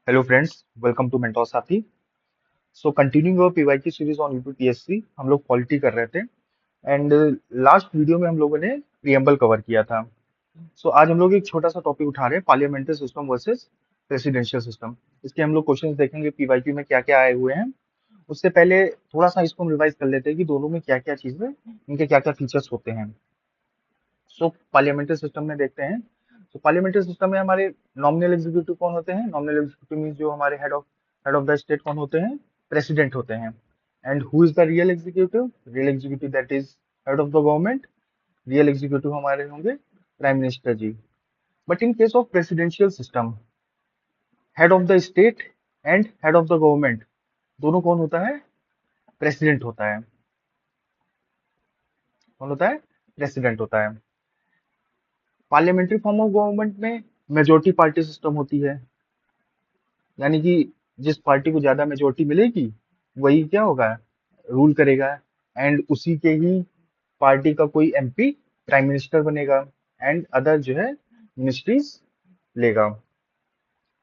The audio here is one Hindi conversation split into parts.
Hello friends, welcome to Mentor साथी। So continuing our PYQ series on UPPSC, हम लोग पॉलिटी कर रहे थे एंड लास्ट वीडियो में हम लोगों ने प्रियम्बल कवर किया था। सो आज हम लोग एक छोटा सा टॉपिक उठा रहे हैं, parliamentary system versus presidential system. इसके हम लोग क्वेश्चंस देखेंगे पीवाईक्यू में क्या क्या आए हुए हैं। उससे पहले थोड़ा सा इसको हम रिवाइज कर लेते हैं कि दोनों में क्या क्या चीजें, इनके क्या क्या फीचर्स होते हैं। सो पार्लियामेंट्री सिस्टम में देखते हैं। तो पार्लियामेंट्री सिस्टम में हमारे नॉमिनल एग्जीक्यूटिव कौन होते हैं? नॉमिनल एग्जीक्यूटिव मींस जो हमारे हेड ऑफ द स्टेट कौन होते हैं? प्रेसिडेंट होते हैं। And who is the real executive? Real executive that is head of the government. Real executive हमारे होंगे prime minister ji. But in case of presidential system, head of the state and head of the government दोनों कौन होता है? प्रेसिडेंट होता है। कौन होता है? प्रेसिडेंट होता है। पार्लियामेंट्री फॉर्म ऑफ गवर्नमेंट में मेजोरिटी पार्टी सिस्टम होती है, यानी कि जिस पार्टी को ज्यादा मेजोरिटी मिलेगी वही क्या होगा? रूल करेगा। एंड उसी के ही पार्टी का कोई एमपी प्राइम मिनिस्टर बनेगा एंड अदर जो है मिनिस्ट्रीज लेगा।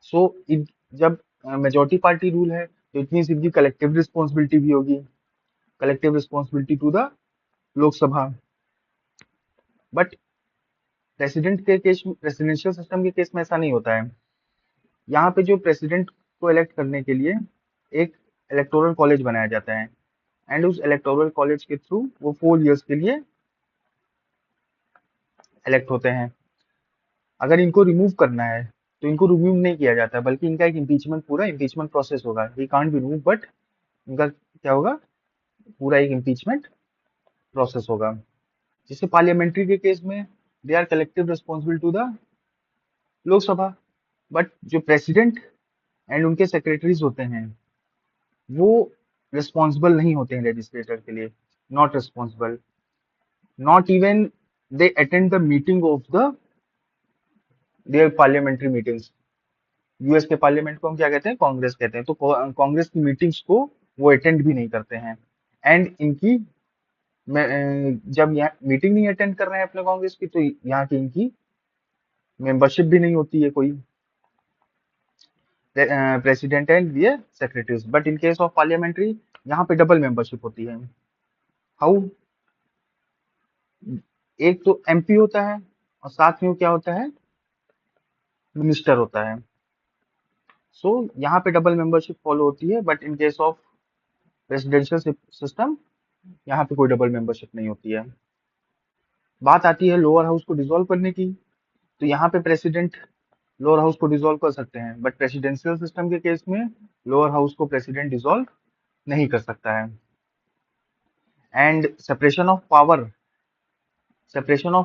सो जब मेजोरिटी पार्टी रूल है तो इट मीन्स इनकी कलेक्टिव रिस्पॉन्सिबिलिटी भी होगी, collective responsibility to the Lok Sabha. But president के केस में, प्रेसिडेंशियल सिस्टम के केस में ऐसा नहीं होता है। यहाँ पे जो प्रेसिडेंट को इलेक्ट करने के लिए एक इलेक्टोरल कॉलेज बनाया जाता है एंड उस इलेक्टोरल कॉलेज के थ्रू वो 4 इयर्स के लिए इलेक्ट होते हैं। अगर इनको रिमूव करना है तो इनको रिमूव नहीं किया जाता, बल्कि इनका एक इम्पीचमेंट, पूरा इम्पीचमेंट प्रोसेस होगा। He can't be remove, but इनका क्या होगा? पूरा एक इम्पीचमेंट प्रोसेस होगा। जिससे पार्लियामेंट्री के केस में they are collective responsible to the Lok Sabha. But जो प्रेसिडेंट एंड उनके सेक्रेटरीज होते हैं वो रिस्पॉन्सिबल नहीं होते हैं लेजिस्लेचर के लिए। Not responsible, not even they attend the meeting of the their parliamentary meetings. US के पार्लियामेंट को हम क्या कहते हैं? कांग्रेस कहते हैं। तो कांग्रेस की मीटिंग्स को वो अटेंड भी नहीं करते हैं। एंड इनकी जब यहाँ मीटिंग नहीं अटेंड कर रहे हैं अपने कांग्रेस की, तो यहाँ की इनकी मेंबरशिप भी नहीं होती है कोई, president and their secretaries. But in case of parliamentary यहाँ पे डबल मेंबरशिप होती है। हाउ? एक तो एमपी होता है और साथ में वो क्या होता है? मिनिस्टर होता है। सो यहाँ पे डबल मेंबरशिप फॉलो होती है। But in case of presidential system यहाँ पे कोई डबल मेंबरशिप नहीं होती है। बात आती है लोअर हाउस को डिसॉल्व करने की, तो यहाँ पे प्रेसिडेंट लोअर हाउस को डिसॉल्व कर सकते हैं, बट प्रेसिडेंशियल सिस्टम के केस में लोअर हाउस को प्रेसिडेंट डिसॉल्व नहीं कर सकता है। And separation of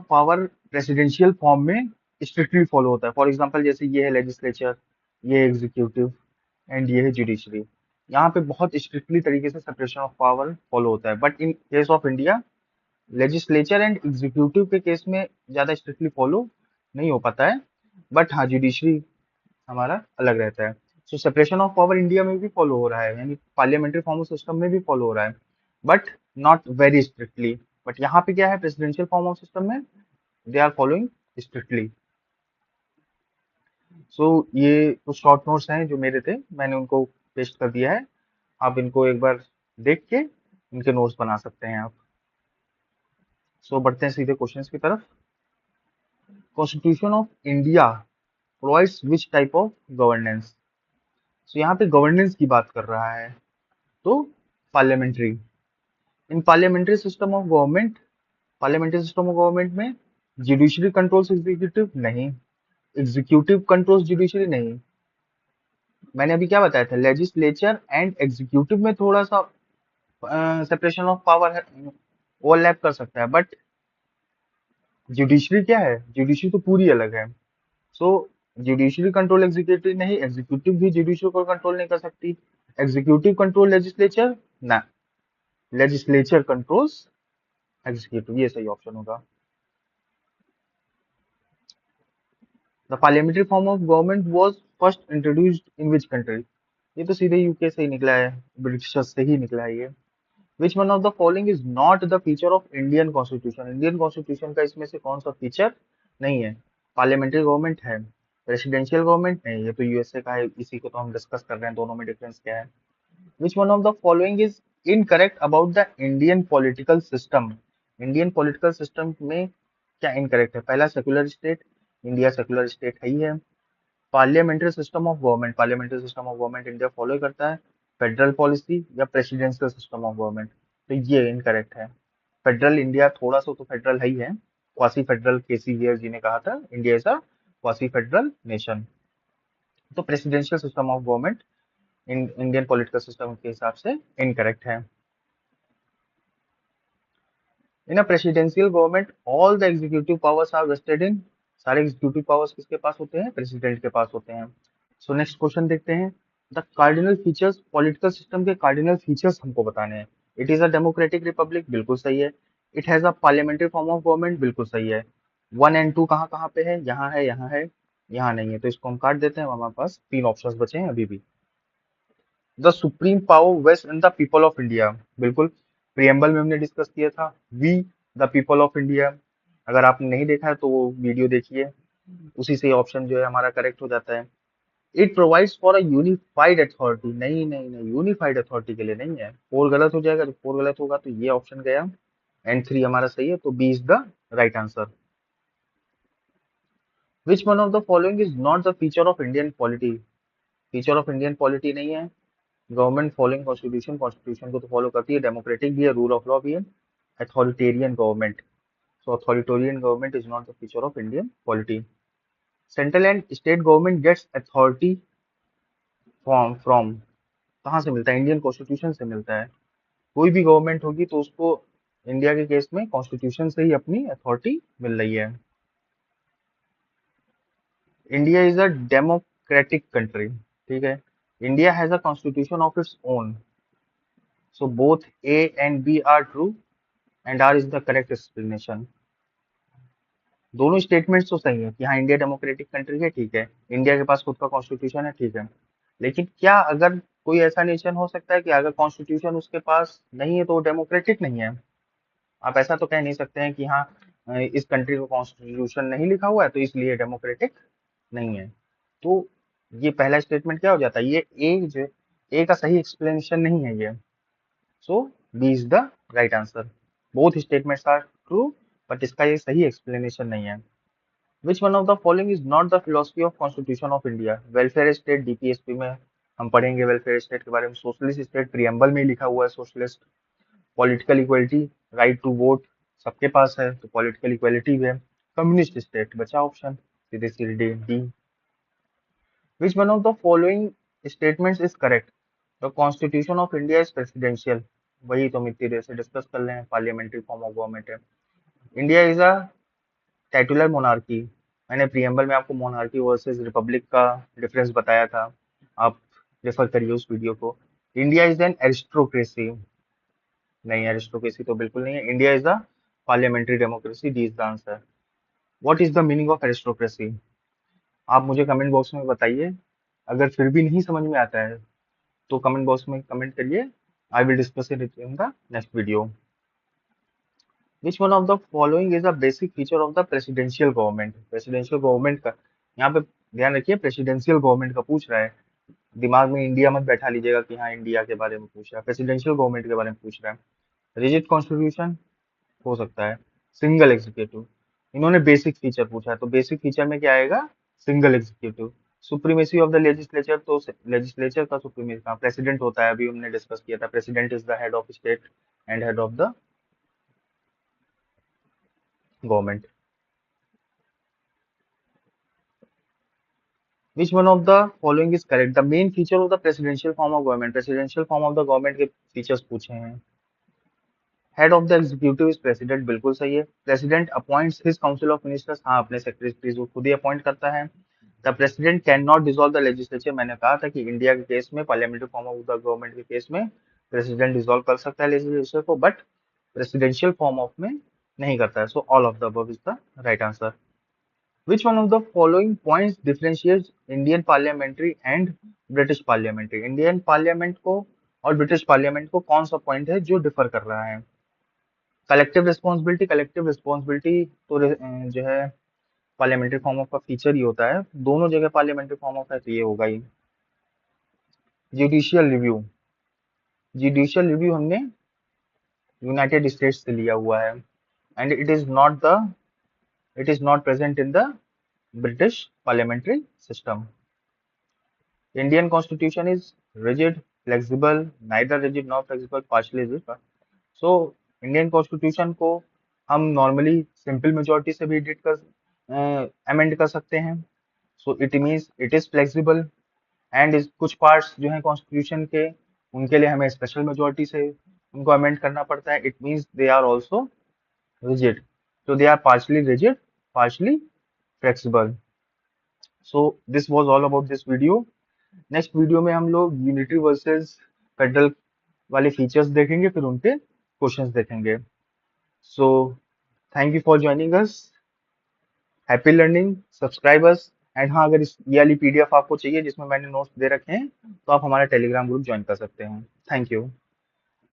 power presidential form में स्ट्रिक्टली फॉलो होता है। फॉर एग्जांपल जैसे ये है लेजिस्लेचर, ये एग्जीक्यूटिव एंड ये है जुडिशरी। यहाँ पे बहुत स्ट्रिक्टली तरीके से सेपरेशन ऑफ पावर फॉलो होता है। But in case of India, legislature and executive के केस में ज्यादा स्ट्रिक्टली फॉलो नहीं हो पाता है। बट हाँ, जुडिशरी हमारा अलग रहता है। सो सेपरेशन ऑफ पावर इंडिया में भी फॉलो हो रहा है, यानी पार्लियामेंट्री फॉर्म ऑफ सिस्टम में भी फॉलो हो रहा है, but not very strictly. But यहाँ पे क्या है? प्रेसिडेंशियल फॉर्म ऑफ सिस्टम में दे आर फॉलोइंग स्ट्रिक्टली। सो ये कुछ शॉर्ट नोट्स हैं जो मेरे थे, मैंने उनको पेस्ट कर दिया है। आप इनको एक बार देख के इनके नोट्स बना सकते हैं आप। सो बढ़ते हैं सीधे क्वेश्चंस की तरफ। Constitution of India provides which type of governance? So यहाँ पे गवर्नेंस की बात कर रहा है, तो parliamentary. In parliamentary system of government में जुडिशरी कंट्रोल्स एग्जीक्यूटिव नहीं, एग्जीक्यूटिव कंट्रोल्स जुडिशरी नहीं। मैंने अभी क्या बताया था? लेजिस्लेचर एंड एग्जीक्यूटिव में थोड़ा सा सेपरेशन ऑफ पावर है, ओवरलैप कर सकता है। बट जुडिशरी क्या है? जुडिशरी तो पूरी अलग है। सो जुडिशरी कंट्रोल एग्जीक्यूटिव नहीं, एग्जीक्यूटिव भी जुडिशरी को कंट्रोल नहीं कर सकती। एग्जीक्यूटिव कंट्रोल लेजिस्लेचर ना, लेजिस्लेचर कंट्रोल्स एग्जीक्यूटिव। ये सही ऑप्शन होगा। The parliamentary form of government was first introduced in which country? ये तो सीधे यूके से ही निकला है, ब्रिटिशर्स से ही निकला है ये। विच one of the following is not the feature of Indian constitution? Indian constitution का इसमें से कौन सा फीचर नहीं है? पार्लियामेंट्री गवर्नमेंट है। प्रेसिडेंशियल गवर्नमेंट नहीं, ये तो यूएसए का है, इसी को तो हम डिस्कस कर रहे हैं, दोनों में डिफरेंस क्या है। Which one of the following is incorrect about the Indian political system? Indian political system में क्या इनकरेक्ट है? पहला, secular state, India secular state है ही है। Parliamentary system of government, parliamentary system of government India follow करता है। फेडरल पॉलिसी या प्रेसिडेंशियल सिस्टम ऑफ गवर्नमेंट, तो ये इनकरेक्ट है। फेडरल इंडिया थोड़ा सा तो फेडरल है ही है। Quasi federal K C Wheare ji कहा था, India is a quasi federal nation. तो presidential system of government Indian political system के हिसाब से इनकरेक्ट है। In a presidential government all the executive powers are vested in, सारे एग्जीक्यूटिव पावर्स किसके पास होते हैं? प्रेसिडेंट के पास होते हैं। सो नेक्स्ट क्वेश्चन देखते हैं। The cardinal features, political system के कार्डिनल फीचर्स हमको बताने हैं। It is a democratic Republic, बिल्कुल सही है। It has a parliamentary form of government, बिल्कुल सही है। 1 और 2 कहाँ कहाँ पे है? यहाँ है, यहाँ है, यहाँ नहीं है, तो इसको हम काट देते हैं। हमारे पास 3 ऑप्शंस बचे हैं अभी भी। The supreme power vest in the people of India, बिल्कुल प्रियम्बल में हमने डिस्कस किया था, we the people of India. अगर आपने नहीं देखा है तो वो वीडियो देखिए, उसी से ऑप्शन जो है हमारा करेक्ट हो जाता है। It provides for a unified authority, नहीं नहीं नहीं, यूनिफाइड अथॉरिटी के लिए नहीं है। 4 गलत हो जाएगा, जब 4 गलत होगा तो ये ऑप्शन गया, एंड 3 हमारा सही है, तो B is the right answer. Which one of the following is not the feature of Indian polity? Feature of Indian polity नहीं है। गवर्नमेंट फॉलोइंग कॉन्स्टिट्यूशन, कॉन्स्टिट्यूशन को तो फॉलो करती है, डेमोक्रेटिक भी है, रूल ऑफ लॉ भी है। Authoritarian government, so authoritarian government is not the feature of Indian polity. Central and state government gets authority from, कहाँ से मिलता है? इंडियन कॉन्स्टिट्यूशन से मिलता है। कोई भी गवर्नमेंट होगी तो उसको इंडिया के केस में कॉन्स्टिट्यूशन से ही अपनी अथॉरिटी मिल रही है। India is a democratic country, ठीक है। India has a constitution of its own, so both A and B are true and R is the correct explanation. दोनों स्टेटमेंट्स तो सही है कि हाँ इंडिया डेमोक्रेटिक कंट्री है, ठीक है, इंडिया के पास खुद का कॉन्स्टिट्यूशन है, ठीक है। लेकिन क्या अगर कोई ऐसा नेशन हो सकता है कि अगर कॉन्स्टिट्यूशन उसके पास नहीं है तो वो डेमोक्रेटिक नहीं है? आप ऐसा तो कह नहीं सकते हैं कि हाँ इस कंट्री को कॉन्स्टिट्यूशन नहीं लिखा हुआ है तो इसलिए डेमोक्रेटिक नहीं है। तो ये पहला स्टेटमेंट क्या हो जाता है? ये ए जो, ए का सही एक्सप्लेनेशन नहीं है ये। So B is the right answer. Both statements are true, but इसका ये सही एक्सप्लेनेशन नहीं है। Which one of the following is not the philosophy of constitution of India? Welfare state, DPSP में हम पढ़ेंगे वेलफेयर स्टेट के बारे में। सोशलिस्ट स्टेट, प्रियम्बल में ही लिखा हुआ है socialist. Political equality, right to vote सबके पास है, तो पॉलिटिकल इक्वलिटी भी है। कम्युनिस्ट स्टेट बचा ऑप्शन, सीधे सीधे D. Which one of the following statements is correct? The constitution of India is presidential, वही तो हम इतनी देर से डिस्कस कर रहे हैं, पार्लियामेंट्री फॉर्म ऑफ गवर्नमेंट है। India is a titular monarchy, मैंने प्रियम्बल में आपको मोनार्की वर्सेस रिपब्लिक का डिफरेंस बताया था, आप रेफर करिए उस वीडियो को। इंडिया इज एन एरिस्टोक्रेसी, नहीं एरिस्टोक्रेसी तो बिल्कुल नहीं है। India is the parliamentary democracy, D is the answer. What is the meaning of aristocracy? आप मुझे कमेंट बॉक्स में बताइए। अगर फिर भी नहीं समझ में आता है तो कमेंट बॉक्स में कमेंट करिए, I will discuss it in the next video. Which one of the following is a basic feature of the presidential government? Presidential government का यहाँ पे ध्यान रखिए, प्रेसिडेंशियल गवर्नमेंट का पूछ रहा है, दिमाग में इंडिया मत बैठा लीजिएगा कि हाँ इंडिया के बारे में पूछ रहा है, प्रेसिडेंशियल गवर्नमेंट के बारे में पूछ रहा है। रिजिड कॉन्स्टिट्यूशन हो सकता है, सिंगल एग्जीक्यूटिव, इन्होंने बेसिक फीचर पूछा है, तो बेसिक फीचर में क्या आएगा? Single executive. Supremacy of the legislature, तो लेजिस्लेचर का सुप्रीमेसी कहाँ? प्रेसिडेंट होता है, अभी हमने डिस्कस किया था, president is the head of state and head of the government. Which one of the following is correct? The main feature of the presidential form of government, presidential form of the government के फीचर्स पूछे हैं। Head of the executive is president, बिल्कुल सही है। President appoints his council of ministers, हाँ अपने सेक्रेटरीज को खुद ही अपॉइंट करता है। The president can not dissolve the legislature, मैंने कहा था कि इंडिया के केस में, parliamentary form of the government के केस में प्रेसिडेंट डिसॉल्व कर सकता है लेजिस्लेचर को, बट प्रेसिडेंशियल फॉर्म ऑफ में नहीं करता है। So all of the above is the right answer. Which one of the following points differentiates Indian parliamentary and British parliamentary? Indian parliament को और ब्रिटिश पार्लियामेंट को कौन सा पॉइंट है जो डिफर कर रहा है? कलेक्टिव रिस्पॉन्सिबिलिटी, कलेक्टिव रिस्पॉन्सिबिलिटी तो जो है पार्लियामेंट्री फॉर्म ऑफ का फीचर ही होता है, दोनों जगह पार्लियामेंट्री फॉर्म ऑफ है तो ये होगा ही। जुडिशियल रिव्यू, जुडिशियल रिव्यू हमने यूनाइटेड स्टेट्स से लिया हुआ है, and it is not present in the British parliamentary system. Indian constitution is rigid, flexible, neither rigid not flexible, partially rigid. So Indian constitution को हम नॉर्मली सिंपल मेजोरिटी से भी एडिट कर अमेंड कर सकते हैं। So it means it is flexible, and कुछ पार्ट्स जो हैं कॉन्स्टिट्यूशन के, उनके लिए हमें स्पेशल मेजोरिटी से उनको अमेंड करना पड़ता है। It means they are also rigid, so they are partially rigid, partially flexible. So this was all about this video. Next video में हम लोग यूनिटरी वर्सेस फेडरल वाले फीचर्स देखेंगे, फिर उनके क्वेश्चंस देखेंगे। So thank you for joining us, happy learning, subscribe us. And हाँ, अगर ये वाली पीडीएफ आपको चाहिए जिसमें मैंने नोट्स दे रखे हैं, तो आप हमारा टेलीग्राम ग्रुप ज्वाइन कर सकते हैं। Thank you.